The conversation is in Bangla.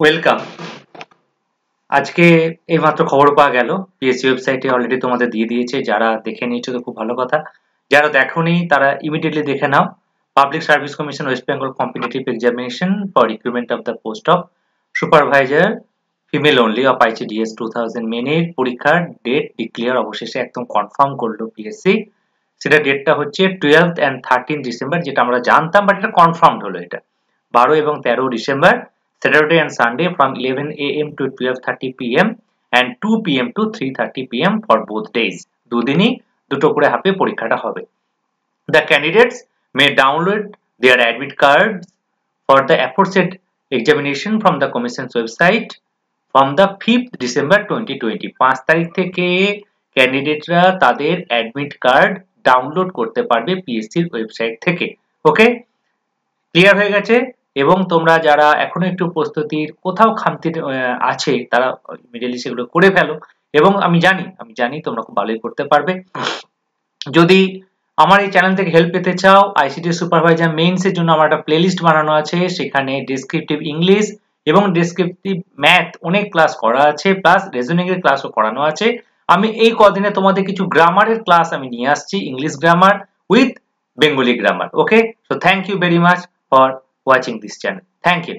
ওয়েলকাম। আজকে এইমাত্র খবর পাওয়া গেল, পিএসসি ওয়েবসাইটে অলরেডি তোমাদের দিয়ে দিয়েছে। যারা দেখে নিয়েছো তো খুব ভালো কথা, যারা দেখোনি তারা ইমিডিয়েটলি দেখে নাও। Public service commission west Bengal competitive examination for recruitment of the post of supervisor female only of ICDS 2000 মেনের পরীক্ষার ডেট ডিক্লেয়ার অবশেষে একদম কনফার্ম করলো পিএসসি। সেটা ডেটটা হচ্ছে 12th and 13th ডিসেম্বর, যেটা আমরা জানতাম, বাট এটা কনফার্মড হলো। এটা 12 এবং 13 December, Saturday and Sunday from 11 a.m. to 12:30 p.m. and 2 p.m. to 3:30 p.m. for both days. দুদিনই দুটো করে হাফে পরীক্ষাটা হবে। The candidates may download their admit cards for the aforesaid examination from the Commission's website from the 5th December 2020. 5 তারিখ থেকে ক্যান্ডিডেটরা তাদের অ্যাডমিট কার্ড ডাউনলোড করতে পারবে পিএসসির ওয়েবসাইট থেকে। ওকে, ক্লিয়ার হয়ে গেছে? এবং তোমরা যারা এখনো একটু প্রস্তুতির কোথাও খামতি আছে তারা ইমিডিয়েটলি সেগুলো করে ফেলো। এবং আমি জানি তোমরা খুব ভালোই করতে পারবে। যদি আমার এই চ্যানেল থেকে হেল্প পেতে চাও, আইসিটি সুপারভাইজার মেইনস এর জন্য আমার একটা প্লেলিস্ট বানানো আছে, সেখানে ডেসক্রিপটিভ ইংলিশ এবং ডেসক্রিপটিভ ম্যাথ অনেক ক্লাস করা আছে, প্লাস রিজনিং এর ক্লাসও করানো আছে। আমি এই কদিনে তোমাদের কিছু গ্রামারের ক্লাস আমি নিয়ে আসছি, English grammar with Bengali grammar. Okay, so thank you very much for watching this channel. Thank you.